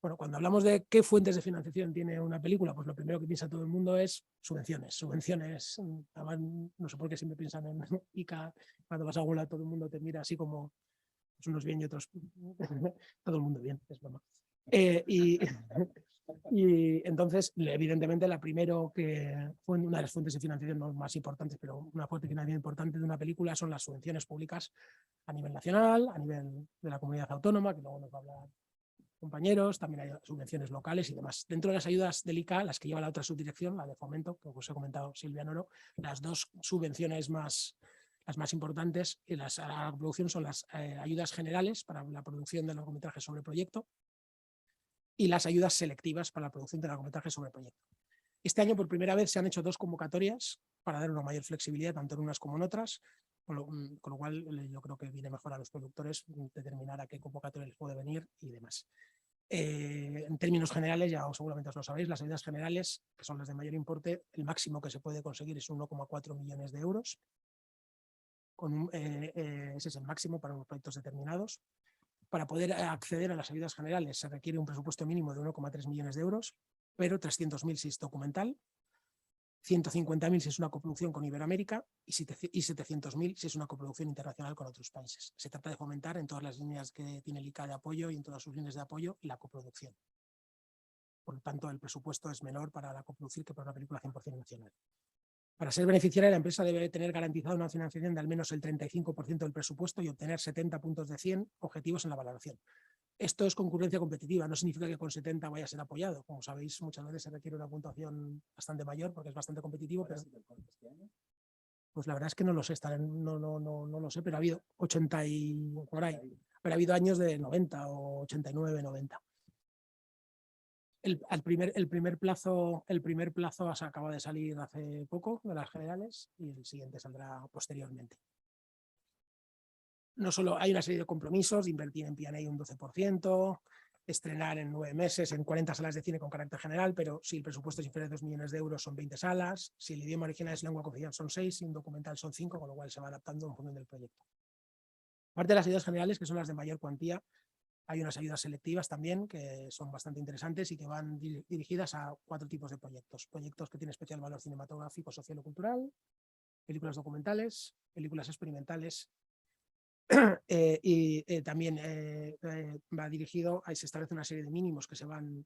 Bueno, cuando hablamos de qué fuentes de financiación tiene una película, pues lo primero que piensa todo el mundo es subvenciones. Subvenciones, además, no sé por qué siempre piensan en ICA, cuando vas a algún lado todo el mundo te mira así como pues unos bien y otros, todo el mundo bien, es broma. Y entonces, evidentemente, la primero que fue una de las fuentes de financiación no más importantes, pero una fuente de financiación importante de una película son las subvenciones públicas a nivel nacional, a nivel de la comunidad autónoma, que luego nos va a hablar compañeros, también hay subvenciones locales y demás. Dentro de las ayudas del ICA, las que lleva la otra subdirección, la de Fomento, que os he comentado Silvia Noro, las dos subvenciones las más importantes y a la producción son las ayudas generales para la producción de largometrajes sobre proyecto y las ayudas selectivas para la producción de largometrajes sobre proyecto. Este año, por primera vez, se han hecho 2 convocatorias para dar una mayor flexibilidad, tanto en unas como en otras, con lo cual yo creo que viene mejor a los productores determinar a qué convocatoria les puede venir y demás. En términos generales, ya seguramente os lo sabéis, las ayudas generales, que son las de mayor importe, el máximo que se puede conseguir es 1,4 millones de euros. Ese es el máximo para unos proyectos determinados. Para poder acceder a las ayudas generales se requiere un presupuesto mínimo de 1,3 millones de euros, pero 300.000 si es documental, 150.000 si es una coproducción con Iberoamérica y 700.000 si es una coproducción internacional con otros países. Se trata de fomentar en todas las líneas que tiene el ICA de apoyo y en todas sus líneas de apoyo la coproducción. Por lo tanto, el presupuesto es menor para la coproducir que para una película 100% nacional. Para ser beneficiaria, la empresa debe tener garantizada una financiación de al menos el 35% del presupuesto y obtener 70 puntos de 100 objetivos en la valoración. Esto es concurrencia competitiva, no significa que con 70 vaya a ser apoyado. Como sabéis, muchas veces se requiere una puntuación bastante mayor porque es bastante competitivo. Pero, pues la verdad es que no lo sé, no lo sé, pero ha habido 80 y por ahí. Pero ha habido años de 90 o 89, 90. El primer plazo se acaba de salir hace poco de las generales y el siguiente saldrá posteriormente. No solo hay una serie de compromisos, invertir en P&A un 12%, estrenar en 9 meses en 40 salas de cine con carácter general, pero si el presupuesto es inferior a 2 millones de euros son 20 salas, si el idioma original es lengua cooficial son 6, si un documental son 5, con lo cual se va adaptando en función del proyecto. Aparte de las ayudas generales, que son las de mayor cuantía, hay unas ayudas selectivas también que son bastante interesantes y que van dirigidas a 4 tipos de proyectos. Proyectos que tienen especial valor cinematográfico, social o cultural, películas documentales, películas experimentales y también va dirigido a se establece una serie de mínimos que se van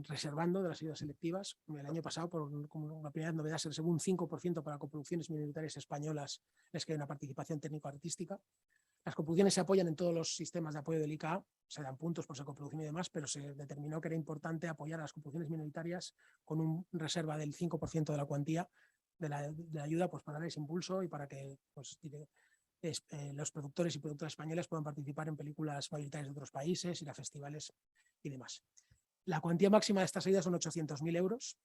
reservando de las ayudas selectivas. El año pasado, como una primera novedad, se reservó un 5% para coproducciones minoritarias españolas les que hay una participación técnico-artística. Las coproducciones se apoyan en todos los sistemas de apoyo del ICA, se dan puntos por ser coproducción y demás, pero se determinó que era importante apoyar a las coproducciones minoritarias con una reserva del 5% de la cuantía de la ayuda, pues para darles impulso y para que pues, los productores y productoras españolas puedan participar en películas mayoritarias de otros países, ir a festivales y demás. La cuantía máxima de estas ayudas son 800.000 euros,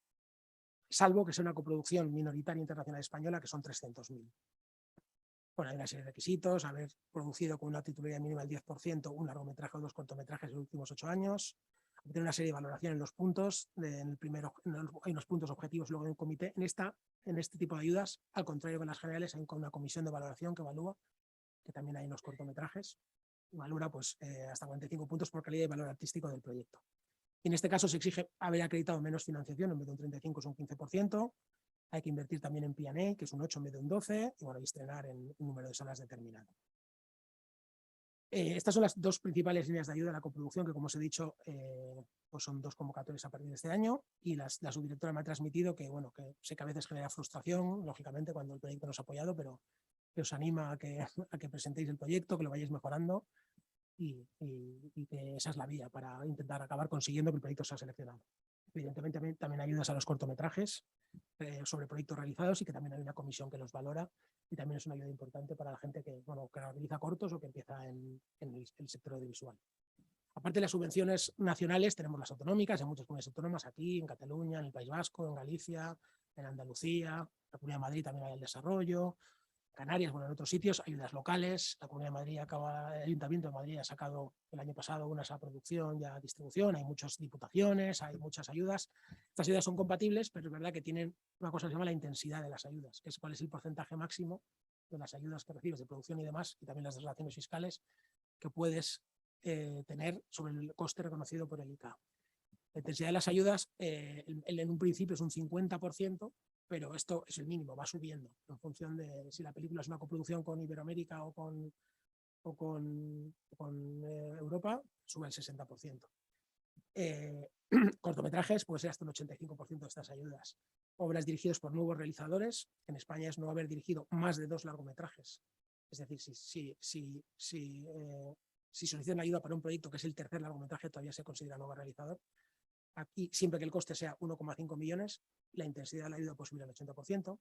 salvo que sea una coproducción minoritaria internacional española, que son 300.000. Bueno, hay una serie de requisitos, haber producido con una titularidad mínima del 10% un largometraje o 2 cortometrajes en los últimos 8 años, tener una serie de valoración en los puntos, hay unos puntos objetivos, luego en un comité. En este tipo de ayudas, al contrario que en las generales, hay una comisión de valoración que evalúa, que también hay en los cortometrajes, valora pues, hasta 45 puntos por calidad y valor artístico del proyecto. Y en este caso se exige haber acreditado menos financiación, en vez de un 35 es un 15%, hay que invertir también en P&A, que es un 8 en vez de un 12, y bueno, y estrenar en un número de salas determinado. Estas son las 2 principales líneas de ayuda a la coproducción, que como os he dicho, pues son 2 convocatorias a partir de este año, y la subdirectora me ha transmitido que, bueno, que sé que a veces genera frustración, lógicamente, cuando el proyecto no es apoyado, pero que os anima a que presentéis el proyecto, que lo vayáis mejorando, y que esa es la vía para intentar acabar consiguiendo que el proyecto sea seleccionado. Evidentemente también ayudas a los cortometrajes sobre proyectos realizados y que también hay una comisión que los valora y también es una ayuda importante para la gente que realiza cortos o que empieza en el sector audiovisual. Aparte de las subvenciones nacionales, tenemos las autonómicas, en muchas comunidades autónomas, aquí, en Cataluña, en el País Vasco, en Galicia, en Andalucía, la Comunidad de Madrid también hay el desarrollo, Canarias, bueno, en otros sitios, ayudas locales, la Comunidad de Madrid el Ayuntamiento de Madrid ha sacado el año pasado unas a producción y a distribución, hay muchas diputaciones, hay muchas ayudas. Estas ayudas son compatibles, pero es verdad que tienen una cosa que se llama la intensidad de las ayudas, que es cuál es el porcentaje máximo de las ayudas que recibes de producción y demás, y también las relaciones fiscales que puedes tener sobre el coste reconocido por el ICAO. La intensidad de las ayudas en un principio es un 50%, pero esto es el mínimo, va subiendo en función de si la película es una coproducción con Iberoamérica o con Europa, sube el 60%. Cortometrajes puede ser hasta un 85% de estas ayudas. Obras dirigidas por nuevos realizadores, en España es no haber dirigido más de 2 largometrajes. Es decir, si solicitan ayuda para un proyecto que es el tercer largometraje, todavía se considera nuevo realizador. Aquí, siempre que el coste sea 1,5 millones, la intensidad de la ayuda puede subir al 80%.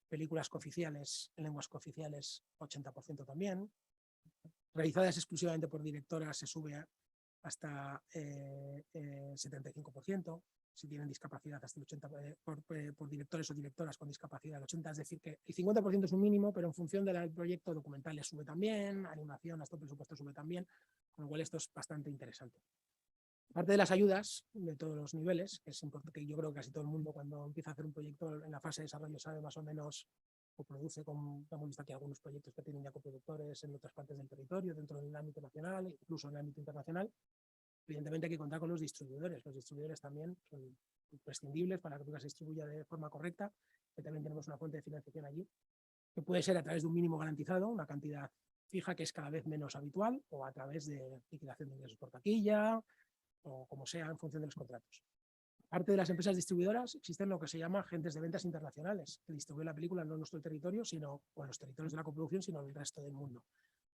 Películas cooficiales, en lenguas cooficiales, 80% también. Realizadas exclusivamente por directoras se sube hasta 75%. Si tienen discapacidad, hasta el 80%, por directores o directoras con discapacidad, el 80%. Es decir, que el 50% es un mínimo, pero en función del proyecto documental sube también, animación, hasta el presupuesto sube también, con lo cual esto es bastante interesante. Aparte de las ayudas de todos los niveles, que es importante, que yo creo que casi todo el mundo cuando empieza a hacer un proyecto en la fase de desarrollo sabe más o menos o produce, como hemos visto aquí algunos proyectos que tienen ya coproductores en otras partes del territorio, dentro del ámbito nacional, incluso en el ámbito internacional. Evidentemente hay que contar con los distribuidores. Los distribuidores también son imprescindibles para que la película se distribuya de forma correcta, que también tenemos una fuente de financiación allí, que puede ser a través de un mínimo garantizado, una cantidad fija que es cada vez menos habitual, o a través de liquidación de ingresos por taquilla, o como sea en función de los contratos. Aparte de las empresas distribuidoras, existen lo que se llama agentes de ventas internacionales, que distribuyen la película no en nuestro territorio, sino o en los territorios de la coproducción, sino en el resto del mundo.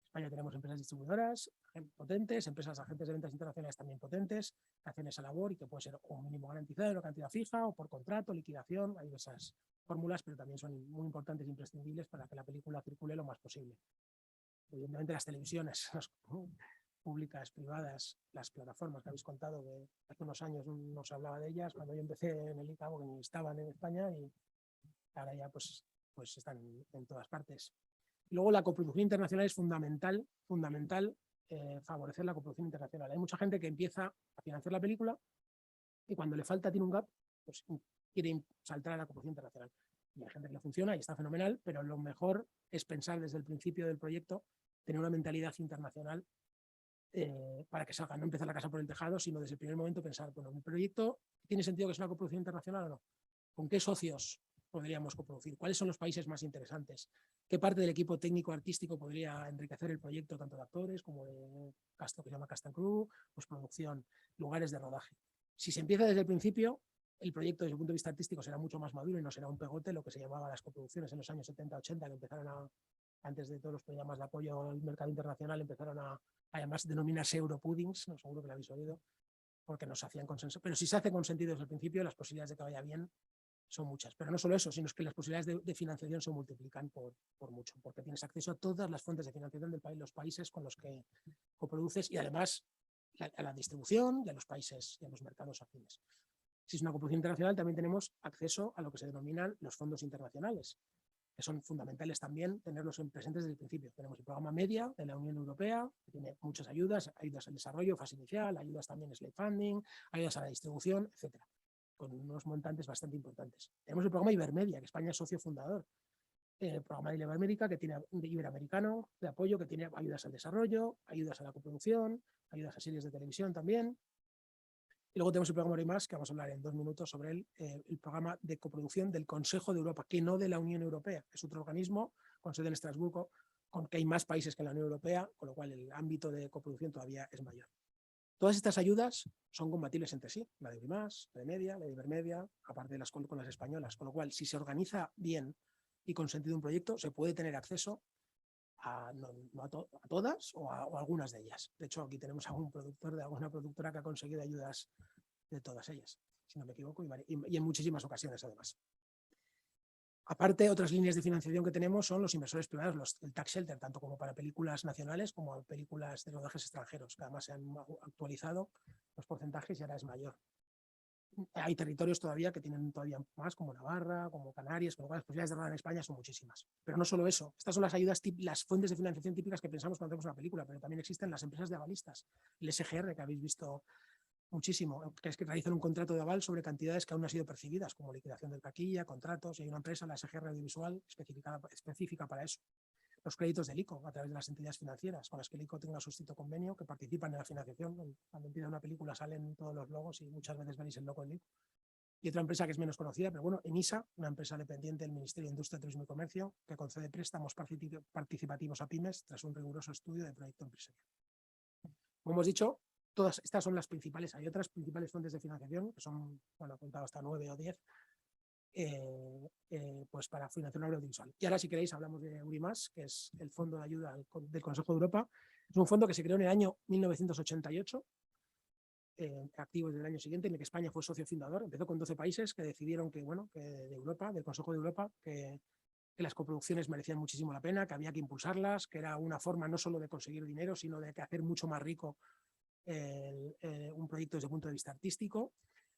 En España tenemos empresas distribuidoras potentes, empresas agentes de ventas internacionales también potentes, que hacen esa labor y que puede ser un mínimo garantizado, una cantidad fija, o por contrato, liquidación. Hay esas fórmulas, pero también son muy importantes e imprescindibles para que la película circule lo más posible. Evidentemente las televisiones, públicas, privadas, las plataformas que habéis contado, que hace unos años no se hablaba de ellas, cuando yo empecé en el ICAO, que ni estaban en España, y ahora ya pues están en todas partes. Y luego la coproducción internacional es fundamental favorecer la coproducción internacional. Hay mucha gente que empieza a financiar la película y cuando le falta, tiene un gap, pues quiere saltar a la coproducción internacional. Y hay gente que le funciona y está fenomenal, pero lo mejor es pensar desde el principio del proyecto, tener una mentalidad internacional para que salga, no empezar la casa por el tejado, sino desde el primer momento pensar, bueno, mi proyecto tiene sentido que sea una coproducción internacional o no. ¿Con qué socios podríamos coproducir? ¿Cuáles son los países más interesantes? ¿Qué parte del equipo técnico-artístico podría enriquecer el proyecto, tanto de actores como de cast, que se llama cast and crew, pues producción, lugares de rodaje? Si se empieza desde el principio, el proyecto desde el punto de vista artístico será mucho más maduro y no será un pegote, lo que se llamaba las coproducciones en los años 70-80, que empezaron antes de todos los programas de apoyo al mercado internacional, empezaron a además denominarse Europuddings, no seguro que lo habéis oído, porque nos hacían consenso. Pero si se hace con sentido desde el principio, las posibilidades de que vaya bien son muchas. Pero no solo eso, sino que las posibilidades de financiación se multiplican por mucho, porque tienes acceso a todas las fuentes de financiación del país, los países con los que coproduces, y además a la distribución y a los países y a los mercados afines. Si es una coproducción internacional, también tenemos acceso a lo que se denominan los fondos internacionales, que son fundamentales también tenerlos presentes desde el principio. Tenemos el programa Media de la Unión Europea, que tiene muchas ayudas al desarrollo, fase inicial, ayudas también slate funding, ayudas a la distribución, etcétera, con unos montantes bastante importantes. Tenemos el programa Ibermedia, que España es socio fundador. El programa de Iberoamérica, que tiene iberoamericano de apoyo, que tiene ayudas al desarrollo, ayudas a la coproducción, ayudas a series de televisión también. Y luego tenemos el programa Orimás, que vamos a hablar en 2 minutos sobre el programa de coproducción del Consejo de Europa, que no de la Unión Europea. Es otro organismo con sede en Estrasburgo, con que hay más países que la Unión Europea, con lo cual el ámbito de coproducción todavía es mayor. Todas estas ayudas son compatibles entre sí, la de Orimás, la de Media, la de Ibermedia, aparte de las con las españolas, con lo cual si se organiza bien y con sentido un proyecto, se puede tener acceso a todas o a algunas de ellas. De hecho, aquí tenemos a un productor de alguna productora que ha conseguido ayudas de todas ellas, si no me equivoco, y en muchísimas ocasiones además. Aparte, otras líneas de financiación que tenemos son los inversores privados, el tax shelter, tanto como para películas nacionales como películas de rodajes extranjeros, que además se han actualizado los porcentajes y ahora es mayor. Hay territorios todavía que tienen todavía más, como Navarra, como Canarias, con lo cual las posibilidades de rodar en España son muchísimas. Pero no solo eso, estas son las ayudas, las fuentes de financiación típicas que pensamos cuando hacemos una película, pero también existen las empresas de avalistas, el SGR, que habéis visto muchísimo, que es que realizan un contrato de aval sobre cantidades que aún no han sido percibidas, como liquidación de taquilla, contratos, y hay una empresa, la SGR Audiovisual, específica para eso. los créditos del ICO a través de las entidades financieras con las que el ICO tenga suscrito convenio, que participan en la financiación. Cuando empieza una película salen todos los logos y muchas veces veréis el logo del ICO. Y otra empresa que es menos conocida, pero bueno, ENISA, una empresa dependiente del Ministerio de Industria, Turismo y Comercio, que concede préstamos participativos a pymes tras un riguroso estudio de proyecto empresarial. Como hemos dicho, todas estas son las principales. Hay otras principales fuentes de financiación, que son, bueno, he contado hasta 9 o 10, pues para financiación audiovisual. Y ahora, si queréis, hablamos de Eurimas, que es el Fondo de Ayuda del Consejo de Europa. Es un fondo que se creó en el año 1988, activo desde el año siguiente, en el que España fue socio fundador. Empezó con 12 países que decidieron que, bueno, que de Europa, del Consejo de Europa, que las coproducciones merecían muchísimo la pena, que había que impulsarlas, que era una forma no solo de conseguir dinero, sino de hacer mucho más rico un proyecto desde el punto de vista artístico.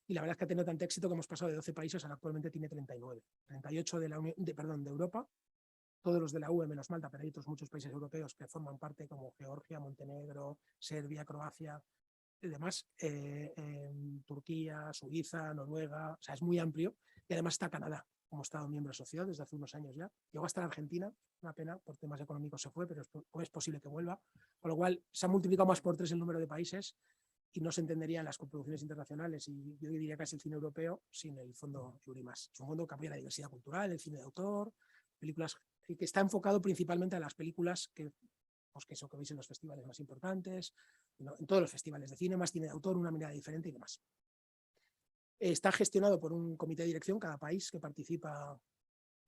Y la verdad es que ha tenido tanto éxito que hemos pasado de 12 países, ahora actualmente tiene 39. 38 de Europa, todos los de la UE menos Malta, pero hay otros muchos países europeos que forman parte, como Georgia, Montenegro, Serbia, Croacia y demás, Turquía, Suiza, Noruega, o sea, es muy amplio. Y además está Canadá como Estado miembro asociado desde hace unos años ya. Llegó a estar Argentina, una pena, por temas económicos se fue, pero es posible que vuelva. Con lo cual, se ha multiplicado más por 3 el número de países y no se entenderían las coproducciones internacionales, y yo diría que es el cine europeo sin el fondo Eurimas. Es un fondo que apoya la diversidad cultural, el cine de autor, películas, y que está enfocado principalmente a las películas que, pues que eso que veis en los festivales más importantes, ¿no? En todos los festivales de cine, más cine de autor, una mirada diferente y demás. Está gestionado por un comité de dirección, cada país que participa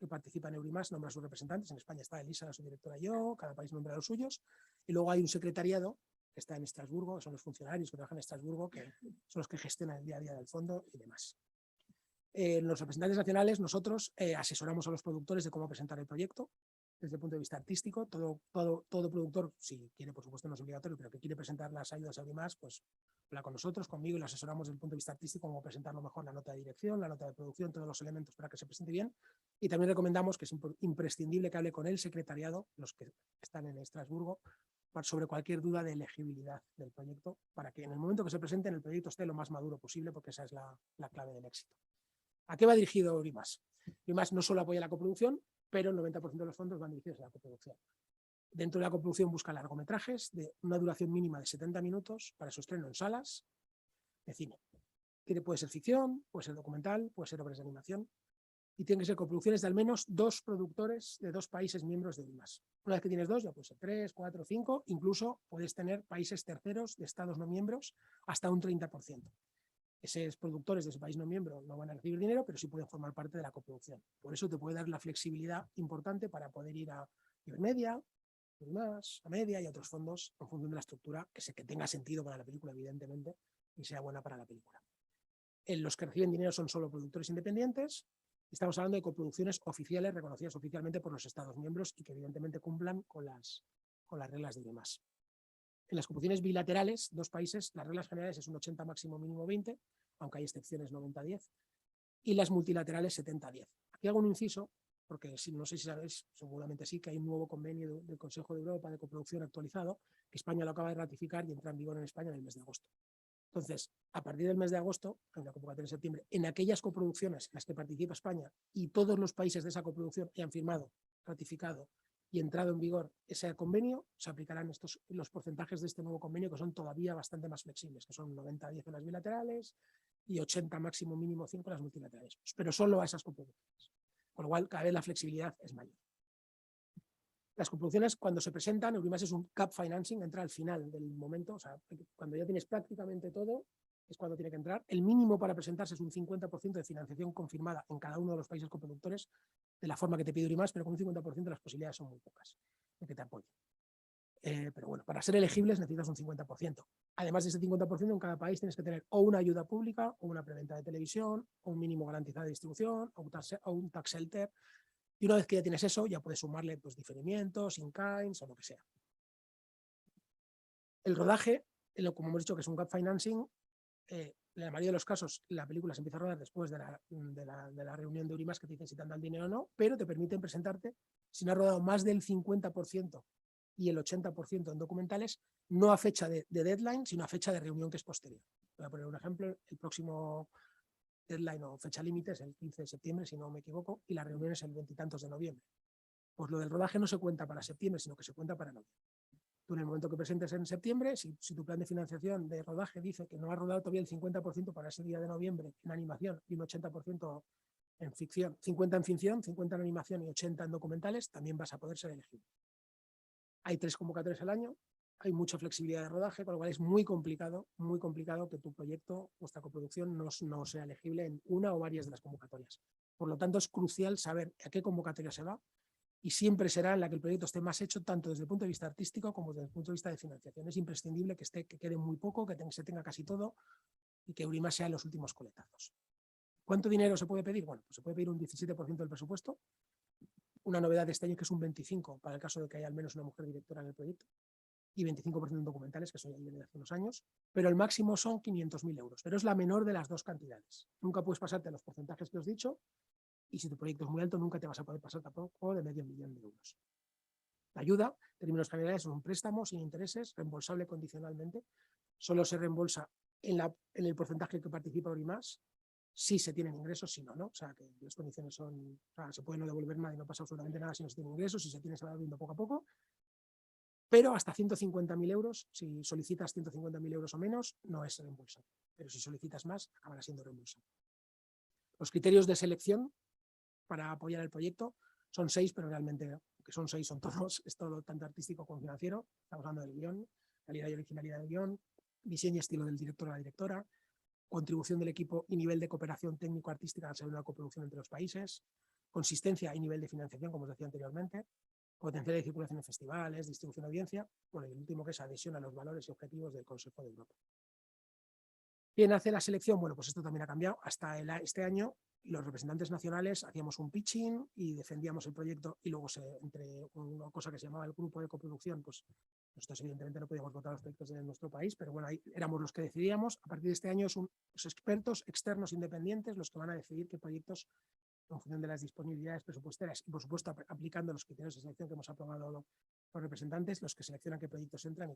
en Eurimas nombra a sus representantes. En España está Elisa, su directora, y yo, cada país nombra a los suyos, y luego hay un secretariado que está en Estrasburgo, son los funcionarios que trabajan en Estrasburgo, que son los que gestionan el día a día del fondo y demás. Los representantes nacionales, nosotros asesoramos a los productores de cómo presentar el proyecto desde el punto de vista artístico. Todo productor, si quiere, por supuesto no es obligatorio, pero que quiere presentar las ayudas a Eurimas, pues habla con nosotros, conmigo, y le asesoramos desde el punto de vista artístico cómo presentarlo mejor, la nota de dirección, la nota de producción, todos los elementos para que se presente bien. Y también recomendamos que es imprescindible que hable con el secretariado, los que están en Estrasburgo, sobre cualquier duda de elegibilidad del proyecto, para que en el momento que se presente el proyecto esté lo más maduro posible, porque esa es la clave del éxito. ¿A qué va dirigido Eurimas? Eurimas no solo apoya la coproducción, pero el 90% de los fondos van dirigidos a la coproducción. Dentro de la coproducción busca largometrajes de una duración mínima de 70 minutos para su estreno en salas de cine. Puede ser ficción, puede ser documental, puede ser obras de animación, y tienen que ser coproducciones de al menos 2 productores de 2 países miembros de Eurimas. Una vez que tienes 2, ya puede ser 3, 4, 5, incluso puedes tener países terceros de estados no miembros hasta un 30%. Esos productores de ese país no miembro no van a recibir dinero, pero sí pueden formar parte de la coproducción. Por eso te puede dar la flexibilidad importante para poder ir a Ibermedia, Eurimas, a Media y a otros fondos en función de la estructura que tenga sentido para la película, evidentemente, y sea buena para la película. Los que reciben dinero son solo productores independientes. Estamos hablando de coproducciones oficiales reconocidas oficialmente por los Estados miembros y que evidentemente cumplan con las reglas de Eurimas. En las coproducciones bilaterales, 2 países, las reglas generales es un 80 máximo mínimo 20, aunque hay excepciones 90-10, y las multilaterales 70-10. Aquí hago un inciso, porque no sé si sabéis, seguramente sí, que hay un nuevo convenio del Consejo de Europa de coproducción actualizado, que España lo acaba de ratificar y entra en vigor en España en el mes de agosto. Entonces, a partir del mes de agosto, en la convocatoria de septiembre, en aquellas coproducciones en las que participa España y todos los países de esa coproducción que han firmado, ratificado y entrado en vigor ese convenio, se aplicarán los porcentajes de este nuevo convenio, que son todavía bastante más flexibles, que son 90-10 en las bilaterales y 80 máximo mínimo 5 en las multilaterales, pero solo a esas coproducciones. Con lo cual, cada vez la flexibilidad es mayor. Las coproducciones, cuando se presentan, Eurimas es un cap financing, entra al final del momento, o sea, cuando ya tienes prácticamente todo, es cuando tiene que entrar. El mínimo para presentarse es un 50% de financiación confirmada en cada uno de los países coproductores, de la forma que te pide Eurimas, pero con un 50% las posibilidades son muy pocas de que te apoyen. Pero bueno, para ser elegibles necesitas un 50%. Además de ese 50%, en cada país tienes que tener o una ayuda pública, o una preventa de televisión, o un mínimo garantizado de distribución, o un tax shelter. Y una vez que ya tienes eso, ya puedes sumarle pues, diferimientos, in-kinds o lo que sea. El rodaje, como hemos dicho que es un gap financing, en la mayoría de los casos la película se empieza a rodar después de la reunión de Eurimas que te dicen si te han dado el dinero o no, pero te permiten presentarte, si no has rodado más del 50% y el 80% en documentales, no a fecha de deadline, sino a fecha de reunión que es posterior. Voy a poner un ejemplo, el próximo deadline o fecha límite es el 15 de septiembre, si no me equivoco, y la reunión es el 20 y tantos de noviembre. Pues lo del rodaje no se cuenta para septiembre, sino que se cuenta para noviembre. Tú en el momento que presentes en septiembre, si tu plan de financiación de rodaje dice que no has rodado todavía el 50% para ese día de noviembre en animación y un 80% en ficción, 50 en ficción, 50 en animación y 80 en documentales, también vas a poder ser elegible. Hay 3 convocatorias al año, hay mucha flexibilidad de rodaje, con lo cual es muy complicado que tu proyecto, vuestra coproducción, no sea elegible en una o varias de las convocatorias. Por lo tanto, es crucial saber a qué convocatoria se va y siempre será en la que el proyecto esté más hecho, tanto desde el punto de vista artístico como desde el punto de vista de financiación. Es imprescindible que quede muy poco, que se tenga casi todo y que Eurimass sea los últimos coletazos. ¿Cuánto dinero se puede pedir? Bueno, pues se puede pedir un 17% del presupuesto. Una novedad de este año que es un 25% para el caso de que haya al menos una mujer directora en el proyecto y 25% en documentales, que son ya de hace unos años, pero el máximo son 500.000 euros, pero es la menor de las dos cantidades. Nunca puedes pasarte a los porcentajes que os he dicho y si tu proyecto es muy alto nunca te vas a poder pasar tampoco de $500.000 de euros. La ayuda, en términos generales, son un préstamo sin intereses, reembolsable condicionalmente, solo se reembolsa en el porcentaje que participa Eurimass, si se tienen ingresos, si no, ¿no? O sea, que las condiciones son, o sea, se puede no devolver nada y no pasa absolutamente nada si no se tiene ingresos, si se tiene se va devolviendo poco a poco, pero hasta 150.000 euros, si solicitas 150.000 euros o menos, no es reembolsable, pero si solicitas más, acabará siendo reembolsable. Los criterios de selección para apoyar el proyecto son 6, pero realmente, que son 6, son todos, es todo tanto artístico como financiero. Estamos hablando del guión, calidad y originalidad del guión, diseño y estilo del director o la directora, contribución del equipo y nivel de cooperación técnico-artística al ser una coproducción entre los países, consistencia y nivel de financiación, como os decía anteriormente, potencial de circulación en festivales, distribución de audiencia, bueno, y el último que es adhesión a los valores y objetivos del Consejo de Europa. ¿Quién hace la selección? Bueno, pues esto también ha cambiado. Hasta este año los representantes nacionales hacíamos un pitching y defendíamos el proyecto y luego entre una cosa que se llamaba el grupo de coproducción, pues nosotros evidentemente no podíamos votar los proyectos de nuestro país, pero bueno, ahí éramos los que decidíamos. A partir de este año son los expertos externos independientes los que van a decidir qué proyectos en función de las disponibilidades presupuestarias y por supuesto aplicando los criterios de selección que hemos aprobado los representantes, los que seleccionan qué proyectos entran.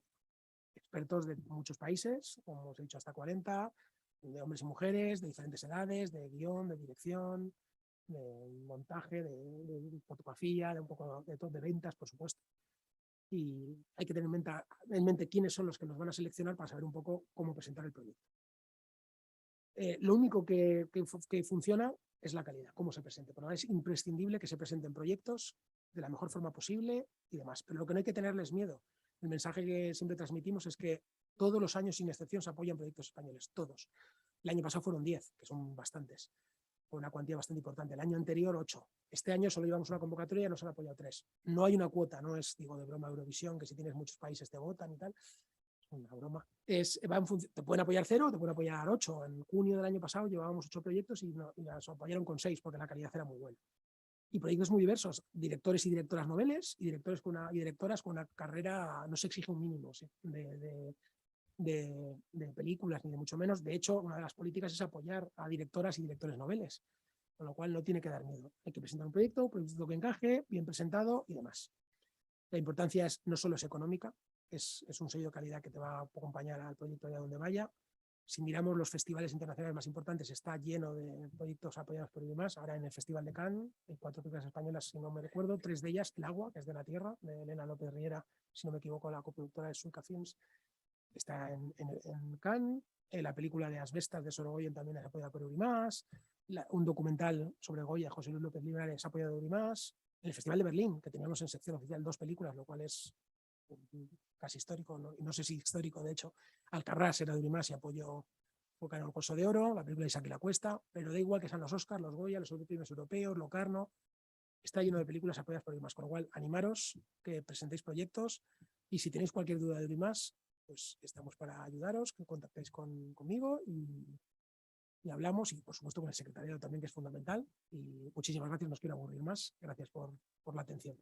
Expertos de muchos países, como os he dicho, hasta 40, de hombres y mujeres, de diferentes edades, de guión, de dirección, de montaje, de fotografía, de un poco de ventas, por supuesto. Y hay que tener en mente quiénes son los que nos van a seleccionar para saber un poco cómo presentar el proyecto. Lo único que funciona es la calidad, cómo se presente. Por lo tanto, es imprescindible que se presenten proyectos de la mejor forma posible y demás. Pero lo que no hay que tenerles miedo. El mensaje que siempre transmitimos es que todos los años, sin excepción, se apoyan proyectos españoles, todos. El año pasado fueron 10, que son bastantes, una cuantía bastante importante. El año anterior, 8. Este año solo llevamos una convocatoria y nos han apoyado 3. No hay una cuota, no es, digo, de broma Eurovisión, que si tienes muchos países te votan y tal. Es una broma. Te pueden apoyar 0, te pueden apoyar 8. En junio del año pasado llevábamos 8 proyectos y nos apoyaron con 6 porque la calidad era muy buena. Y proyectos muy diversos, directores y directoras noveles y directoras con una carrera, no se exige un mínimo, ¿sí? de películas, ni de mucho menos. De hecho, una de las políticas es apoyar a directoras y directores noveles, con lo cual no tiene que dar miedo. Hay que presentar un proyecto que encaje, bien presentado y demás. La importancia no solo es económica, es un sello de calidad que te va a acompañar al proyecto allá donde vaya. Si miramos los festivales internacionales más importantes, está lleno de proyectos apoyados por Eurimass. Ahora en el Festival de Cannes, hay 4 películas españolas, si no me recuerdo, 3 de ellas, El agua, que es de la tierra, de Elena López Riera, si no me equivoco, la coproductora de Suica Films, está en Cannes. La película de Asbestas de Sorogoyen también es apoyada por Eurimass. Un documental sobre Goya, José Luis López Librares, es apoyado por Eurimass. En el Festival de Berlín, que teníamos en sección oficial 2 películas, lo cual es casi histórico, no sé si histórico, de hecho. Alcarrás era de Eurimass y apoyó Boca en el Coso de Oro, la película de Isaac y la Cuesta, pero da igual que sean los Oscars, los Goya, los premios europeos, Locarno, está lleno de películas apoyadas por Eurimass, con lo cual animaros, que presentéis proyectos y si tenéis cualquier duda de Eurimass, pues estamos para ayudaros, que contactéis conmigo y hablamos, y por supuesto con el secretariado también, que es fundamental. Y muchísimas gracias, no os quiero aburrir más. Gracias por la atención.